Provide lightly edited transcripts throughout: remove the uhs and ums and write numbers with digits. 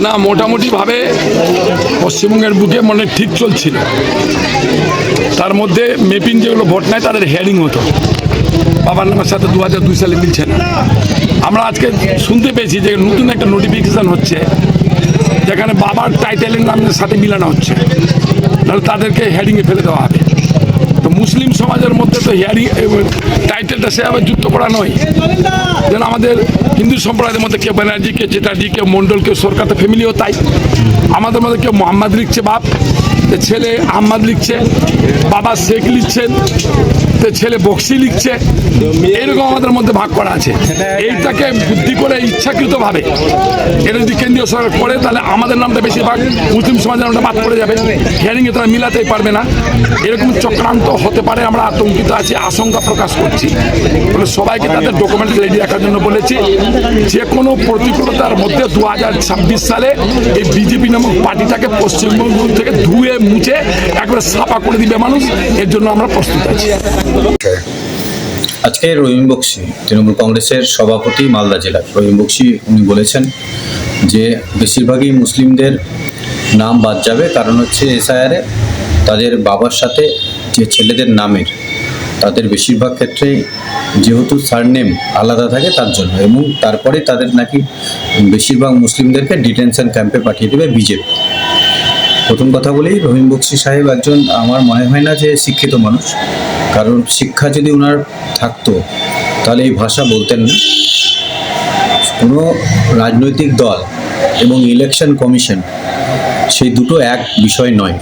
না, মোটামুটিভাবে পশ্চিমবঙ্গের বুকে মনে ঠিক চলছিল। তার মধ্যে মেপিং যেগুলো ভোট নেয় তাদের হেয়ারিং হতো, বাবার নামের সাথে 2002 সালে মিলছে না। আমরা আজকে শুনতে পেয়েছি যে নতুন একটা নোটিফিকেশান হচ্ছে যেখানে বাবার টাইটেলের নামের সাথে মিলানো হচ্ছে, তাহলে তাদেরকে হেয়ারিংয়ে ফেলে দেওয়া হবে। তো মুসলিম সমাজের মধ্যে তো হেয়ারিং টাইটেলটা সেভাবে যুক্ত করা নয়। যেন আমাদের হিন্দু সম্প্রদায়ের মধ্যে কেউ ব্যানার্জি, কেউ চ্যাটার্জি, কেউ মণ্ডল, কেউ সরকার, তো ফ্যামিলিও তাই। আমাদের মধ্যে কেউ মোহাম্মদ লিখছে বাপ, ছেলে আহমদ লিখছে, বাবা শেখ লিখছেন, ছেলে বক্সি লিখছে, এইরকম আমাদের মধ্যে ভাগ করা আছে। এইটাকে বুদ্ধি করে ইচ্ছাকৃতভাবে এটা যদি কেন্দ্রীয় সরকার করে তাহলে আমাদের নামটা বেশিরভাগ মুসলিম সমাজের নামটা বাদ পড়ে যাবে, হিয়ারিংয়ে তারা মিলাতেই পারবে না। এরকম চক্রান্ত হতে পারে, আমরা আতঙ্কিত আছি, আশঙ্কা প্রকাশ করছি। বলে সবাইকে তাদের ডকুমেন্ট রেডি রাখার জন্য বলেছি। যে কোনো প্রতিকূলতার মধ্যে 2026 সালে এই বিজেপি নামক পার্টিটাকে পশ্চিমবঙ্গ থেকে ধুয়ে মুছে একবারে সাফা করে দিবে মানুষ, এর জন্য আমরা প্রস্তুত আছি। আজকে রহিম বক্সি, তৃণমূল কংগ্রেসের সভাপতি মালদা জেলার রহিম বক্সি, উনি বলেছেন যে বেশিরভাগই মুসলিমদের নাম বাদ যাবে, কারণ হচ্ছে এসআইআরে তাদের বাবার সাথে যে ছেলেদের নামের তাদের বেশিরভাগ ক্ষেত্রেই যেহেতু সারনেম আলাদা থাকে তার জন্য, এবং তারপরে তাদের নাকি বেশিরভাগ মুসলিমদেরকে ডিটেনশন ক্যাম্পে পাঠিয়ে দেবে বিজেপি। প্রথম কথা বলি, রহিম বক্সি সাহেব একজন, আমার মনে হয় না যে শিক্ষিত মানুষ, কারণ শিক্ষা যদি ওনার থাকতো তাহলে এই ভাষা বলতেন না। কোনো রাজনৈতিক দল এবং ইলেকশন কমিশন সেই দুটো এক বিষয় নয়।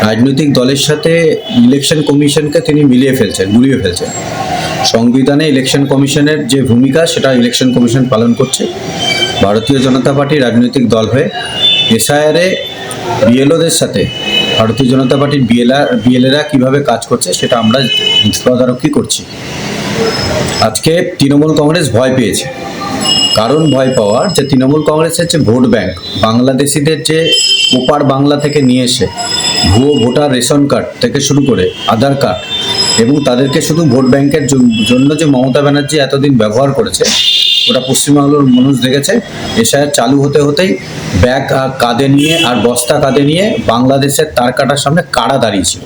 রাজনৈতিক দলের সাথে ইলেকশন কমিশনকে তিনি গুলিয়ে ফেলছেন। সংবিধানে ইলেকশন কমিশনের যে ভূমিকা সেটা ইলেকশন কমিশন পালন করছে। ভারতীয় জনতা পার্টি রাজনৈতিক দল হয়ে এসআইআরে বিএলওদের সাথে ভারতীয় জনতা পার্টির বিএলএরা কীভাবে কাজ করছে সেটা আমরা তদারকি করছি। আজকে তৃণমূল কংগ্রেস ভয় পেয়েছে। কারণ ভয় পাওয়ার, যে তৃণমূল কংগ্রেসের যে ভোট ব্যাংক, বাংলাদেশিদের যে ওপার বাংলা থেকে নিয়ে এসে ভুয়ো ভোটার রেশন কার্ড থেকে শুরু করে আধার কার্ড, এবং তাদেরকে শুধু ভোট ব্যাংকের জন্য যে মমতা ব্যানার্জি এতদিন ব্যবহার করেছে, ওটা পশ্চিমবাংলার মানুষ দেখেছে। এসআইআর চালু হতে হতেই ব্যাগ কাঁধে নিয়ে আর বস্তা কাঁধে নিয়ে বাংলাদেশের তার কাটার সামনে কারা দাঁড়িয়েছিল।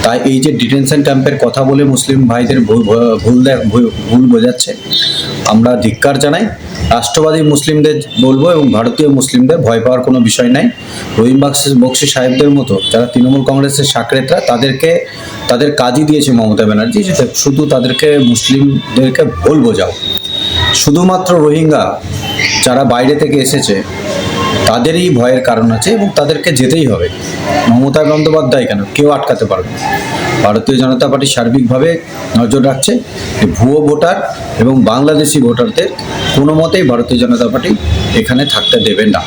তাই এই যে ডিটেনশন ক্যাম্পের কথা বলে মুসলিম ভাইদের ভুল বোঝাচ্ছে, আমরা ধিক্কার জানাই। রাষ্ট্রবাদী মুসলিমদের বলবো এবং ভারতীয় মুসলিমদের ভয় পাওয়ার কোনো বিষয় নাই। রহিম বক্সি সাহেবদের মতো যারা তৃণমূল কংগ্রেসের সাকরেতরা, তাদের কাজই দিয়েছে মমতা ব্যানার্জি, যে শুধু তাদেরকে মুসলিমদেরকে ভুল বোঝাও। শুধুমাত্র রোহিঙ্গা যারা বাইরে থেকে এসেছে তাদেরই ভয়ের কারণ আছে এবং তাদেরকে যেতেই হবে। মমতা বন্দ্যোপাধ্যায় কেন, কেউ আটকাতে পারবে না। ভারতীয় জনতা পার্টি সার্বিকভাবে নজর রাখছে যে ভুয়ো ভোটার এবং বাংলাদেশি ভোটারদের কোনো মতেই ভারতীয় জনতা পার্টি এখানে থাকতে দেবে না।